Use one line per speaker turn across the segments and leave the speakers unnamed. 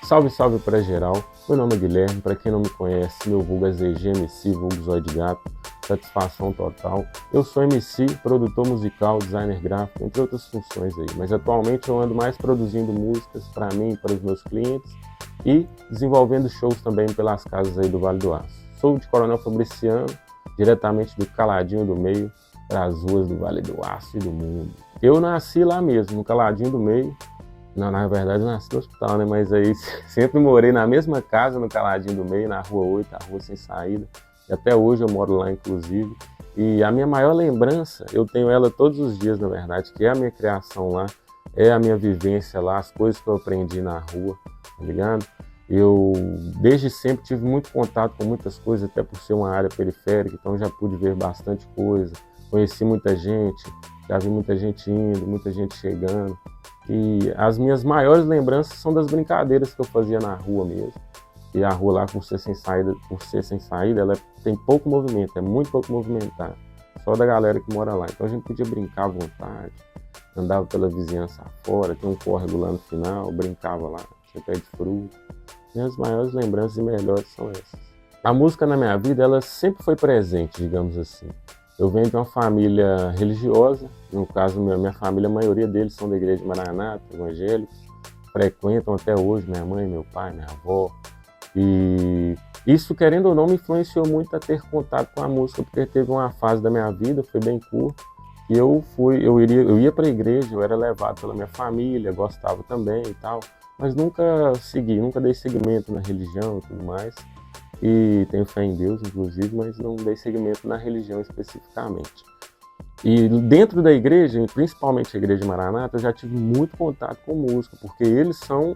Salve, salve pra geral, meu nome é Guilherme, pra quem não me conhece, meu vulgo é ZG MC, vulgo Zóio de Gato, satisfação total. Eu sou MC, produtor musical, designer gráfico, entre outras funções aí, mas atualmente eu ando mais produzindo músicas pra mim e para os meus clientes e desenvolvendo shows também pelas casas aí do Vale do Aço. Sou de Coronel Fabriciano, diretamente do Caladinho do Meio, para as ruas do Vale do Aço e do mundo. Eu nasci lá mesmo, no Caladinho do Meio. Não, na verdade eu nasci no hospital, né? Mas aí sempre morei na mesma casa, no Caladinho do Meio, na Rua 8, a rua sem saída. E até hoje eu moro lá, inclusive. E a minha maior lembrança, eu tenho ela todos os dias, na verdade, que é a minha criação lá, é a minha vivência lá, as coisas que eu aprendi na rua, tá ligado? Eu, desde sempre, tive muito contato com muitas coisas, até por ser uma área periférica, então já pude ver bastante coisa. Conheci muita gente, já vi muita gente indo, muita gente chegando. E as minhas maiores lembranças são das brincadeiras que eu fazia na rua mesmo. E a rua lá, por ser sem saída, ela tem pouco movimento, é muito pouco movimentada. Só da galera que mora lá. Então a gente podia brincar à vontade, andava pela vizinhança afora, tinha um córrego lá no final, brincava lá, tinha pé de fruta. Minhas maiores lembranças e melhores são essas. A música na minha vida, ela sempre foi presente, digamos assim. Eu venho de uma família religiosa, no caso, minha família, a maioria deles são da Igreja de Maranata, evangélicos, frequentam até hoje, minha mãe, meu pai, minha avó. E isso, querendo ou não, me influenciou muito a ter contato com a música, porque teve uma fase da minha vida, foi bem curta, que eu ia para a igreja, eu era levado pela minha família, gostava também e tal, mas nunca dei seguimento na religião e tudo mais. E tenho fé em Deus, inclusive, mas não dei seguimento na religião especificamente. E dentro da igreja, principalmente a Igreja de Maranata, eu já tive muito contato com música, porque eles são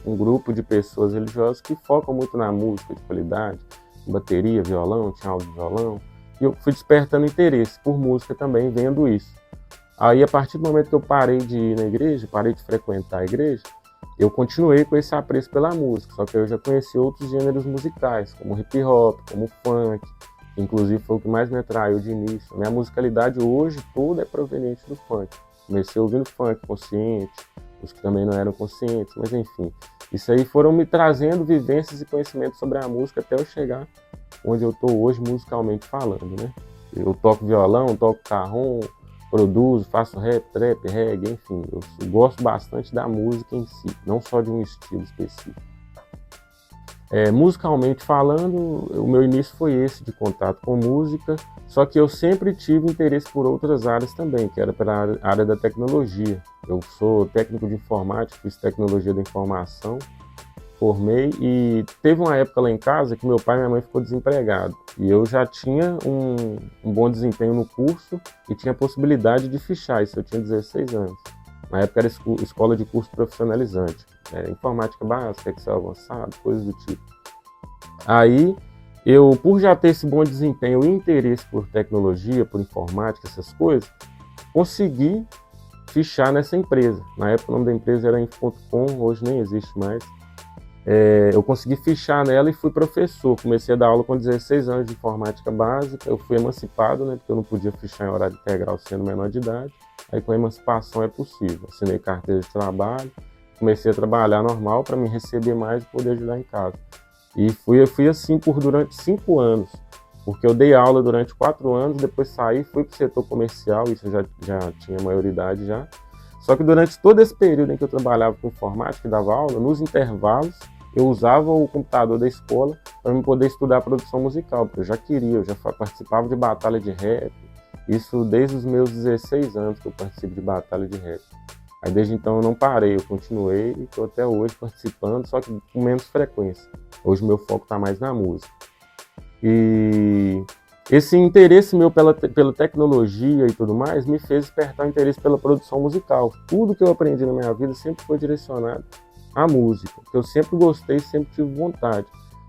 um grupo de pessoas religiosas que focam muito na música de qualidade, bateria, violão, tinha aula de violão, e eu fui despertando interesse por música também, vendo isso. Aí, a partir do momento que eu parei de ir na igreja, parei de frequentar a igreja, eu continuei com esse apreço pela música, só que eu já conheci outros gêneros musicais, como hip hop, como funk, que inclusive foi o que mais me atraiu de início. A minha musicalidade hoje toda é proveniente do funk. Comecei ouvindo funk consciente, os que também não eram conscientes, mas enfim. Isso aí foram me trazendo vivências e conhecimentos sobre a música até eu chegar onde eu estou hoje musicalmente falando, né? Eu toco violão, toco carrom, produzo, faço rap, trap, reggae, enfim, eu gosto bastante da música em si, não só de um estilo específico. Musicalmente falando, o meu início foi esse, de contato com música, só que eu sempre tive interesse por outras áreas também, que era pela área da tecnologia. Eu sou técnico de informática, fiz tecnologia da informação, formei e teve uma época lá em casa que meu pai e minha mãe ficou desempregado e eu já tinha um bom desempenho no curso e tinha a possibilidade de fichar, isso eu tinha 16 anos. Na época era escola de curso profissionalizante, informática básica, Excel avançado, coisas do tipo. Aí eu, por já ter esse bom desempenho e interesse por tecnologia, por informática, essas coisas, consegui fichar nessa empresa. Na época o nome da empresa era Info.com, hoje nem existe mais. Eu consegui fichar nela e fui professor. Comecei a dar aula com 16 anos de informática básica. Eu fui emancipado, né, porque eu não podia fichar em horário integral sendo menor de idade. Aí com a emancipação é possível. Assinei carteira de trabalho, comecei a trabalhar normal para me receber mais e poder ajudar em casa. E fui assim durante 5 anos, porque eu dei aula durante 4 anos, depois saí, fui para o setor comercial, isso eu já tinha maioridade já. Só que durante todo esse período em que eu trabalhava com informática e dava aula, nos intervalos, eu usava o computador da escola para eu poder estudar produção musical, porque eu já participava de batalha de rap, isso desde os meus 16 anos que eu participo de batalha de rap. Aí desde então eu não parei, eu continuei e estou até hoje participando, só que com menos frequência. Hoje meu foco está mais na música. E esse interesse meu pela tecnologia e tudo mais me fez despertar o interesse pela produção musical. Tudo que eu aprendi na minha vida sempre foi direcionado à música, que eu sempre gostei, sempre tive vontade.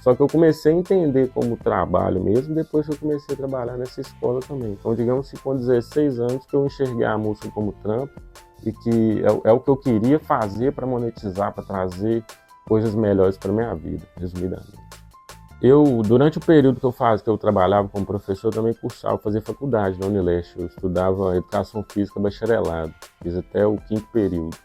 Só que eu comecei a entender como trabalho mesmo depois que eu comecei a trabalhar nessa escola também. Então, digamos que com 16 anos que eu enxerguei a música como trampo e que é o que eu queria fazer para monetizar, para trazer coisas melhores para minha vida, resumidamente. Durante o período que eu trabalhava como professor, eu também cursava, fazia faculdade na Unileste. Eu estudava Educação Física bacharelado, fiz até o 5º período.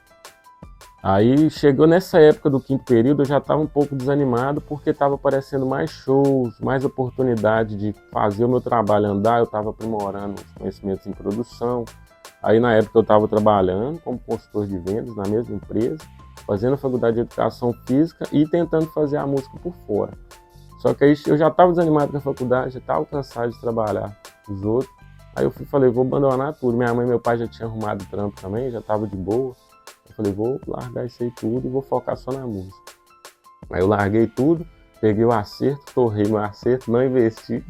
Aí chegou nessa época do quinto período, eu já estava um pouco desanimado porque estava aparecendo mais shows, mais oportunidade de fazer o meu trabalho andar, eu estava aprimorando os conhecimentos em produção. Aí na época eu estava trabalhando como consultor de vendas na mesma empresa, fazendo a faculdade de educação física e tentando fazer a música por fora. Só que aí eu já estava desanimado com a faculdade, já estava cansado de trabalhar os outros. Aí eu falei, vou abandonar tudo. Minha mãe e meu pai já tinham arrumado trampo também, já estava de boa. Eu falei, vou largar isso aí tudo e vou focar só na música. Aí eu larguei tudo, peguei o acerto, torrei meu acerto, não investi.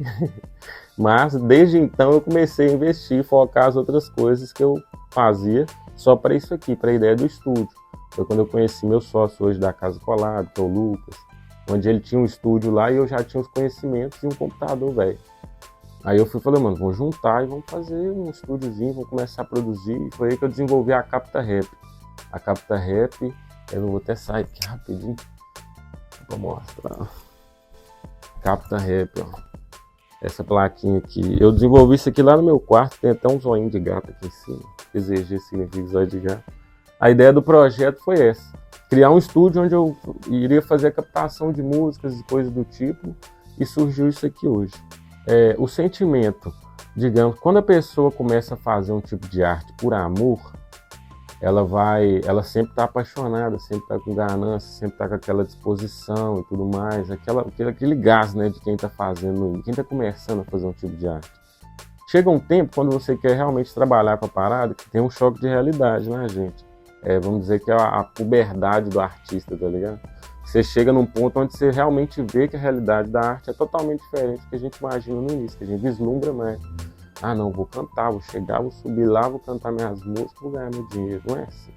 Mas desde então eu comecei a investir, focar as outras coisas que eu fazia só para isso aqui, para a ideia do estúdio. Foi quando eu conheci meu sócio hoje da Casa Colado, que é o Lucas, onde ele tinha um estúdio lá e eu já tinha os conhecimentos e um computador velho. Aí eu falei, mano, vamos juntar e vamos fazer um estúdiozinho, vamos começar a produzir. E foi aí que eu desenvolvi a Capta Rap. A Capta Rap, eu vou até sair aqui rapidinho pra mostrar. Capta Rap, ó. Essa plaquinha aqui. Eu desenvolvi isso aqui lá no meu quarto, tem até um zoinho de gato aqui em cima. EZG significa zóio de gato. A ideia do projeto foi essa. Criar um estúdio onde eu iria fazer a captação de músicas e coisas do tipo. E surgiu isso aqui hoje. O sentimento, digamos, quando a pessoa começa a fazer um tipo de arte por amor, ela sempre está apaixonada, sempre está com ganância, sempre está com aquela disposição e tudo mais, aquele gás, né, de quem está fazendo, quem está começando a fazer um tipo de arte. Chega um tempo, quando você quer realmente trabalhar com a parada, que tem um choque de realidade, né, gente? Vamos dizer que é a puberdade do artista, tá ligado? Você chega num ponto onde você realmente vê que a realidade da arte é totalmente diferente do que a gente imagina no início, que a gente vislumbra mais. Ah, não, vou cantar, vou chegar, vou subir lá, vou cantar minhas músicas, vou ganhar meu dinheiro. Não é assim.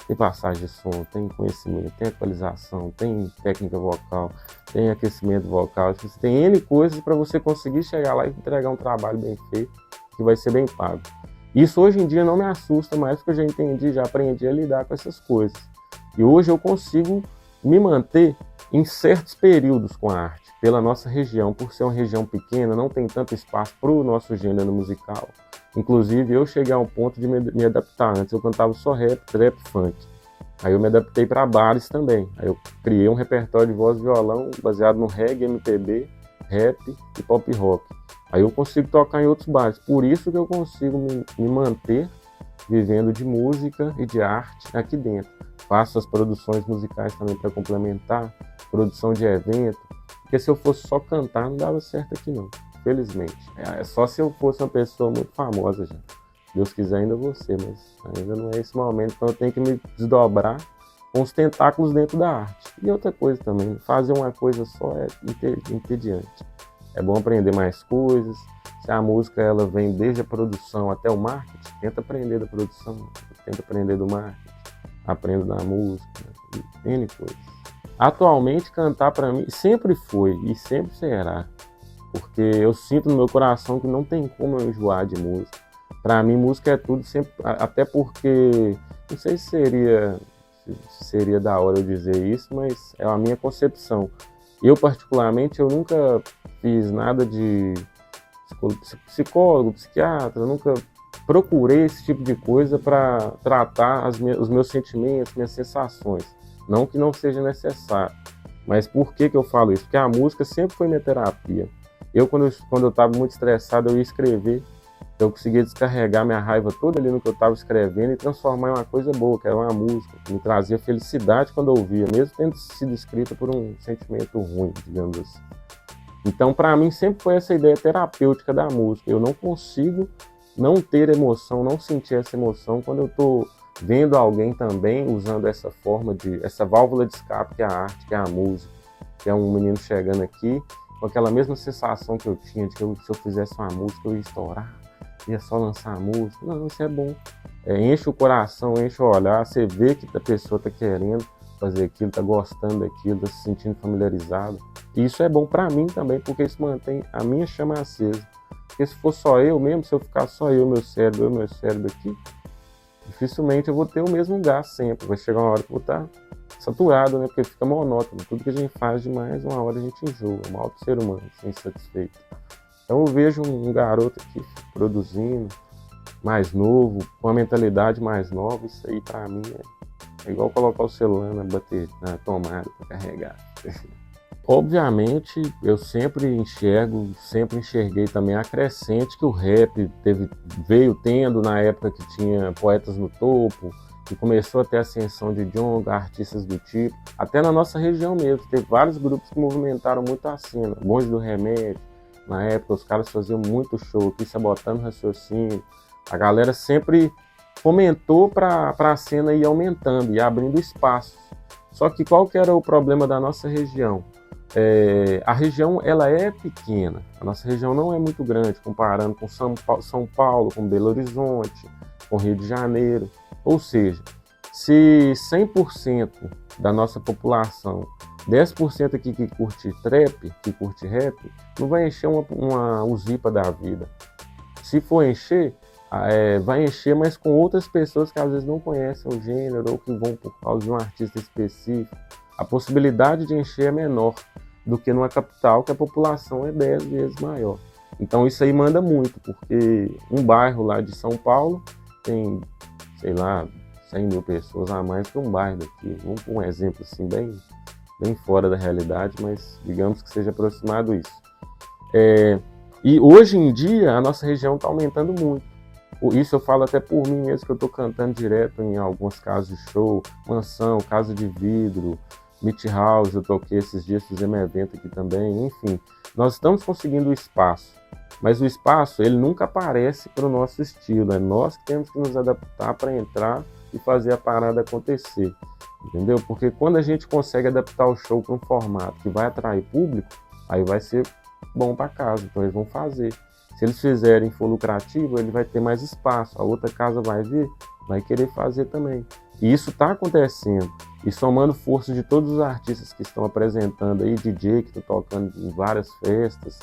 Tem passagem de som, tem conhecimento, tem equalização, tem técnica vocal, tem aquecimento vocal. Você tem N coisas para você conseguir chegar lá e entregar um trabalho bem feito, que vai ser bem pago. Isso hoje em dia não me assusta mais, porque eu já entendi, já aprendi a lidar com essas coisas. E hoje eu consigo me manter em certos períodos com a arte. Pela nossa região, por ser uma região pequena, não tem tanto espaço para o nosso gênero musical. Inclusive, eu cheguei ao ponto de me adaptar. Antes eu cantava só rap, trap, funk. Aí eu me adaptei para bares também. Aí eu criei um repertório de voz e violão baseado no reggae, MPB, rap e pop rock. Aí eu consigo tocar em outros bares. Por isso que eu consigo me manter vivendo de música e de arte aqui dentro. Faço as produções musicais também para complementar, produção de evento. Porque se eu fosse só cantar, não dava certo aqui não, felizmente. Só se eu fosse uma pessoa muito famosa já. Deus quiser ainda vou ser, mas ainda não é esse momento. Então eu tenho que me desdobrar com os tentáculos dentro da arte. E outra coisa também, fazer uma coisa só é entediante. É bom aprender mais coisas. Se a música ela vem desde a produção até o marketing, tenta aprender da produção, tenta aprender do marketing, aprenda da música, N coisas. Atualmente, cantar para mim sempre foi e sempre será, porque eu sinto no meu coração que não tem como eu enjoar de música. Para mim, música é tudo, sempre, até porque, não sei se seria da hora eu dizer isso, mas é a minha concepção. Eu, particularmente, eu nunca fiz nada de psicólogo, psiquiatra, nunca procurei esse tipo de coisa para tratar os meus sentimentos, minhas sensações. Não que não seja necessário. Mas por que eu falo isso? Porque a música sempre foi minha terapia. Quando eu estava muito estressado, eu ia escrever. Eu conseguia descarregar minha raiva toda ali no que eu estava escrevendo e transformar em uma coisa boa, que era uma música. Que me trazia felicidade quando eu ouvia, mesmo tendo sido escrita por um sentimento ruim, digamos assim. Então, para mim, sempre foi essa ideia terapêutica da música. Eu não consigo não ter emoção, não sentir essa emoção quando eu estou vendo alguém também usando essa forma essa válvula de escape que é a arte, que é a música, que é um menino chegando aqui com aquela mesma sensação que eu tinha de que se eu fizesse uma música eu ia estourar, ia só lançar a música. Não, isso é bom. Enche o coração, enche o olhar, você vê que a pessoa está querendo fazer aquilo, está gostando daquilo, está se sentindo familiarizado. E isso é bom para mim também, porque isso mantém a minha chama acesa. Porque se for só eu mesmo, se eu ficar só eu, meu cérebro aqui, dificilmente eu vou ter o mesmo gás sempre. Vai chegar uma hora que eu vou estar saturado, né? Porque fica monótono. Tudo que a gente faz demais, uma hora a gente enjoa. O mal do ser humano, insatisfeito. Então eu vejo um garoto aqui produzindo, mais novo, com uma mentalidade mais nova. Isso aí pra mim É igual colocar o celular na tomada para carregar. Obviamente, eu sempre enxerguei também a crescente que o rap veio tendo na época que tinha Poetas no Topo, que começou a ter ascensão de Djonga, artistas do tipo. Até na nossa região mesmo, teve vários grupos que movimentaram muito a cena. Bonde do Remédio, na época os caras faziam muito show, aqui Sabotando Raciocínio. A galera sempre fomentou para a cena ir aumentando e abrindo espaços. Só que qual que era o problema da nossa região? A região ela é pequena, a nossa região não é muito grande, comparando com São Paulo, com Belo Horizonte, com Rio de Janeiro. Ou seja, se 100% da nossa população, 10% aqui que curte trap, que curte rap, não vai encher uma Uzipa da vida. Se for encher, vai encher, mas com outras pessoas que às vezes não conhecem o gênero ou que vão por causa de um artista específico. A possibilidade de encher é menor do que numa capital, que a população é 10 vezes maior. Então isso aí manda muito, porque um bairro lá de São Paulo tem, sei lá, 100 mil pessoas a mais que um bairro daqui. Vamos pôr um exemplo assim, bem fora da realidade, mas digamos que seja aproximado isso. E hoje em dia a nossa região está aumentando muito. Isso eu falo até por mim mesmo, que eu estou cantando direto em alguns casos de show, Mansão, Casa de Vidro, Meet House, eu toquei esses dias, fizemos um evento aqui também, enfim. Nós estamos conseguindo o espaço, mas o espaço ele nunca aparece para o nosso estilo, é nós que temos que nos adaptar para entrar e fazer a parada acontecer, entendeu? Porque quando a gente consegue adaptar o show para um formato que vai atrair público, aí vai ser bom para casa, então eles vão fazer. Se eles fizerem for lucrativo, ele vai ter mais espaço, a outra casa vai vir, vai querer fazer também. E isso está acontecendo. E somando forças de todos os artistas que estão apresentando aí, DJ que está tocando em várias festas,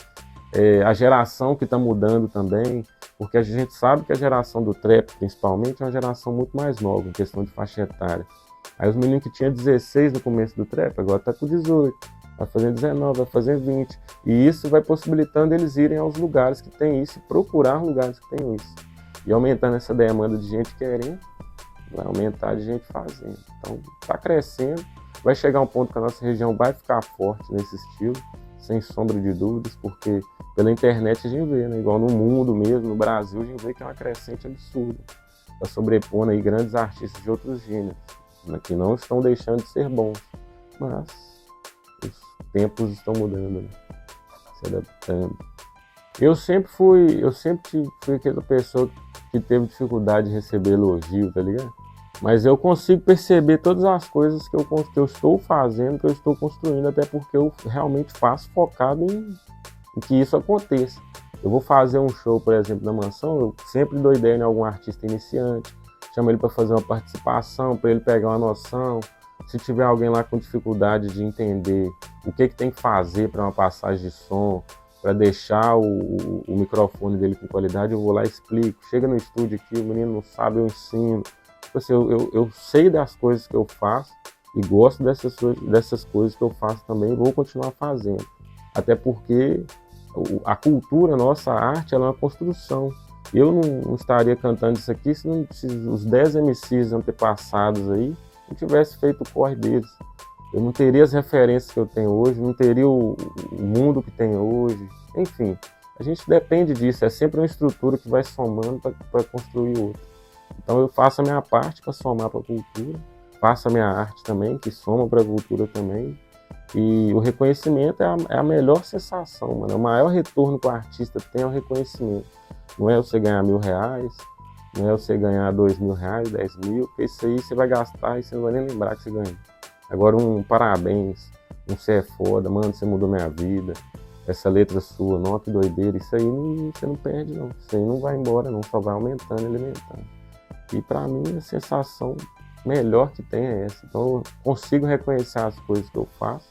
a geração que está mudando também, porque a gente sabe que a geração do trap, principalmente, é uma geração muito mais nova, em questão de faixa etária. Aí os meninos que tinham 16 no começo do trap, agora está com 18, vai fazer 19, vai fazer 20. E isso vai possibilitando eles irem aos lugares que tem isso, e procurar lugares que tem isso. E aumentando essa demanda de gente querendo, vai aumentar de gente fazendo. Então está crescendo, vai chegar um ponto que a nossa região vai ficar forte nesse estilo, sem sombra de dúvidas, porque pela internet a gente vê, né? Igual no mundo mesmo, no Brasil, a gente vê que é uma crescente absurda. Está sobrepondo aí grandes artistas de outros gêneros, né, que não estão deixando de ser bons, mas os tempos estão mudando, né? Se adaptando. Eu sempre fui aquela pessoa que teve dificuldade de receber elogio, tá ligado? Mas eu consigo perceber todas as coisas que eu estou fazendo, que eu estou construindo, até porque eu realmente faço focado em que isso aconteça. Eu vou fazer um show, por exemplo, na Mansão, eu sempre dou ideia em algum artista iniciante, chamo ele para fazer uma participação, para ele pegar uma noção. Se tiver alguém lá com dificuldade de entender o que tem que fazer para uma passagem de som, para deixar o microfone dele com qualidade, eu vou lá e explico. Chega no estúdio aqui, o menino não sabe, eu ensino. Assim, eu sei das coisas que eu faço e gosto dessas coisas que eu faço também, vou continuar fazendo. Até porque a cultura, a nossa arte, ela é uma construção. Eu não estaria cantando isso aqui se os 10 MCs antepassados aí não tivesse feito o corre deles. Eu não teria as referências que eu tenho hoje, não teria o mundo que tem hoje. Enfim, a gente depende disso, é sempre uma estrutura que vai somando para construir outra. Então eu faço a minha parte para somar para a cultura, faço a minha arte também, que soma para a cultura também. E o reconhecimento é a melhor sensação, mano. O maior retorno que o artista tem é o reconhecimento. Não é você ganhar R$1.000, não é você ganhar R$2.000, 10 mil, porque isso aí você vai gastar e você não vai nem lembrar que você ganhou. Agora um parabéns, você é foda, mano, você mudou minha vida, essa letra sua, não, que doideira, isso aí você não perde não, isso aí não vai embora não, só vai aumentando e alimentando. E pra mim a sensação melhor que tem é essa. Então eu consigo reconhecer as coisas que eu faço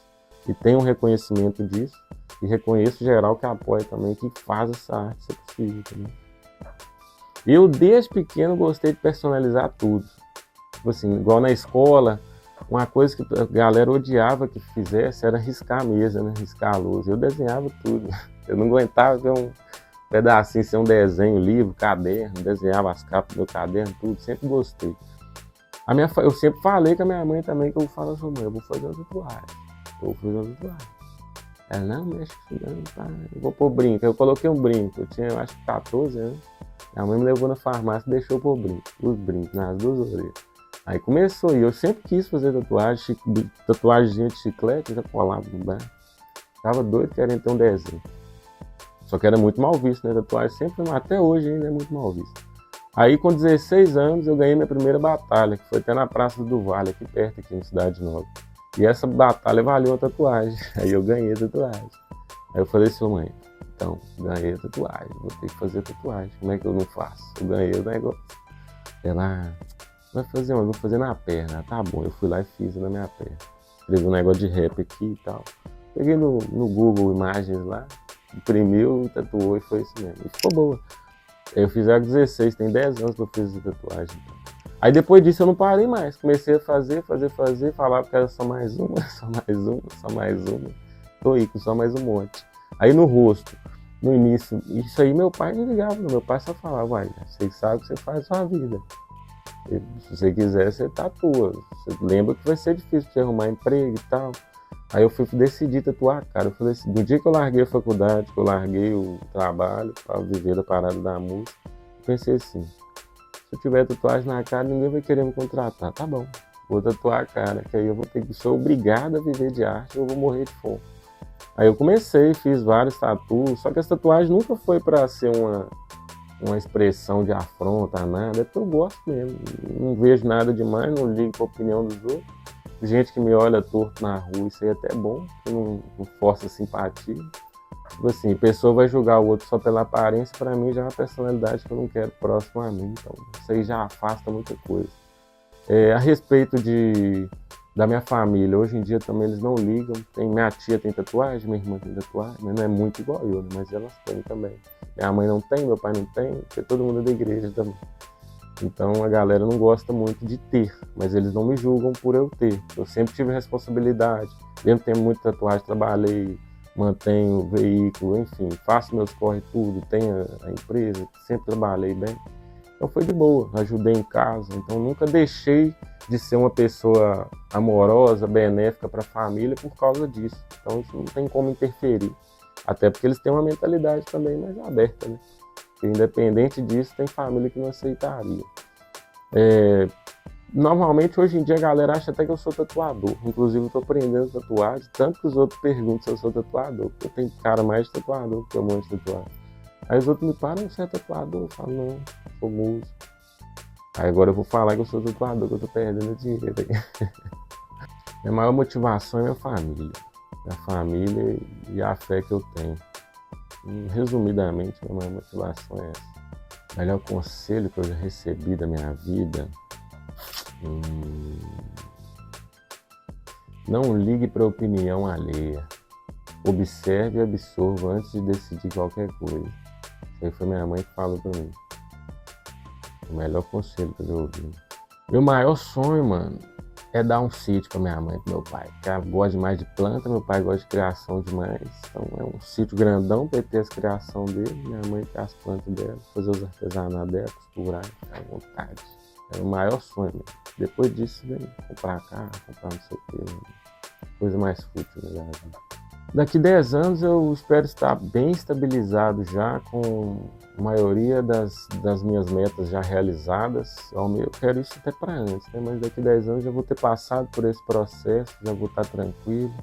e tenho um reconhecimento disso e reconheço geral que apoia também, que faz essa arte ser possível também. Eu desde pequeno gostei de personalizar tudo. Tipo assim, igual na escola, uma coisa que a galera odiava que fizesse era riscar a mesa, né? Riscar a lousa. Eu desenhava tudo. Eu não aguentava ver um pedacinho, ser um desenho, livro, caderno, desenhava as capas do meu caderno, tudo. Sempre gostei. Eu sempre falei com a minha mãe também, que eu falo assim, mãe, eu vou fazer uma tatuagem. Eu vou fazer uma tatuagem. Ela, não, mexe com isso não, tá? Eu vou pôr brinco. Eu coloquei um brinco, eu tinha, eu acho que 14 anos. Minha mãe me levou na farmácia e deixou pôr brinco, os brincos nas duas orelhas. Aí começou, e eu sempre quis fazer tatuagem, tatuagem de chiclete, já colava no braço. Tava doido querendo ter um desenho. Só que era muito mal visto, né? Tatuagem sempre, até hoje ainda é muito mal visto. Aí com 16 anos eu ganhei minha primeira batalha, que foi até na Praça do Vale, aqui perto, aqui na Cidade Nova. E essa batalha valeu uma tatuagem. Aí eu ganhei a tatuagem. Aí eu falei assim, mãe, então, ganhei a tatuagem, vou ter que fazer tatuagem. Como é que eu não faço? Eu ganhei o negócio. Ela, vai fazer onde? Vou fazer na perna. Tá bom, eu fui lá e fiz na minha perna. Escrevi um negócio de rap aqui e tal. Peguei no Google Imagens lá, imprimiu, tatuou e foi isso mesmo. E ficou boa. Eu fiz a 16, tem 10 anos que eu fiz essa tatuagem. Aí depois disso eu não parei mais. Comecei a fazer, falava que era só mais uma, só mais uma, só mais uma. Tô aí com só mais um monte. Aí no rosto, no início, isso aí meu pai não ligava, não. Meu pai só falava, uai, você sabe o que você faz a sua vida. Se você quiser, você tatua. Você lembra que vai ser difícil te arrumar emprego e tal. Aí eu decidi tatuar, cara. Eu falei assim, no dia que eu larguei a faculdade, que eu larguei o trabalho para viver da parada da música, eu pensei assim, se eu tiver tatuagem na cara, ninguém vai querer me contratar. Tá bom, vou tatuar a cara, que aí eu vou ter que ser obrigado a viver de arte ou eu vou morrer de fome. Aí eu comecei, fiz vários tatuos, só que essa tatuagem nunca foi para ser uma expressão de afronta, nada. É porque eu gosto mesmo, não vejo nada demais, não ligo pra opinião dos outros. Gente que me olha torto na rua, isso aí é até bom, que não força simpatia. Tipo assim, a pessoa vai julgar o outro só pela aparência, pra mim já é uma personalidade que eu não quero próximo a mim, então isso aí já afasta muita coisa. A respeito da minha família, hoje em dia também eles não ligam, minha tia tem tatuagem, minha irmã tem tatuagem, mas não é muito igual eu, né? Mas elas têm também. Minha mãe não tem, meu pai não tem, porque todo mundo é da igreja também. Então a galera não gosta muito de ter, mas eles não me julgam por eu ter. Eu sempre tive responsabilidade, mesmo tendo muita tatuagem, trabalhei, mantenho o veículo, enfim, faço meus corre tudo, tenho a empresa, sempre trabalhei bem. Então foi de boa, ajudei em casa, então nunca deixei de ser uma pessoa amorosa, benéfica para a família por causa disso. Então isso não tem como interferir, até porque eles têm uma mentalidade também mais aberta, né? Independente disso, tem família que não aceitaria. Normalmente, hoje em dia, a galera acha até que eu sou tatuador. Inclusive, eu tô aprendendo tatuagem, tanto que os outros perguntam se eu sou tatuador. Porque eu tenho cara mais de tatuador que eu monte de tatuagem. Aí os outros me param, você é tatuador? Eu falo, não, sou músico. Aí agora eu vou falar que eu sou tatuador, que eu tô perdendo dinheiro aí. Minha maior motivação é minha família. Minha família e a fé que eu tenho. Resumidamente, minha maior motivação é essa. O melhor conselho que eu já recebi da minha vida: não ligue para a opinião alheia. Observe e absorva antes de decidir qualquer coisa. Isso aí foi minha mãe que falou para mim. O melhor conselho que eu já ouvi. Meu maior sonho, mano, é dar um sítio pra minha mãe e pro meu pai. Porque ela gosta demais de planta, meu pai gosta de criação demais. Então é um sítio grandão pra ele ter as criação dele, minha mãe ter as plantas dela, fazer os artesanatos dela, costurar, ficar à vontade. É o maior sonho mesmo. Depois disso, vem comprar carro, comprar não sei o que, né? Coisa mais fútil, né? Daqui 10 anos eu espero estar bem estabilizado já, com a maioria das minhas metas já realizadas. Eu quero isso até para antes, né? Mas daqui 10 anos já vou ter passado por esse processo, já vou estar tranquilo.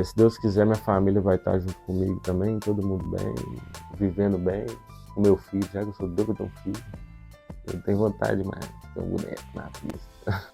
Se Deus quiser, minha família vai estar junto comigo também, todo mundo bem, vivendo bem. O meu filho, já que eu sou doido, eu tenho um filho. Eu tenho vontade demais de ter um boneco na pista.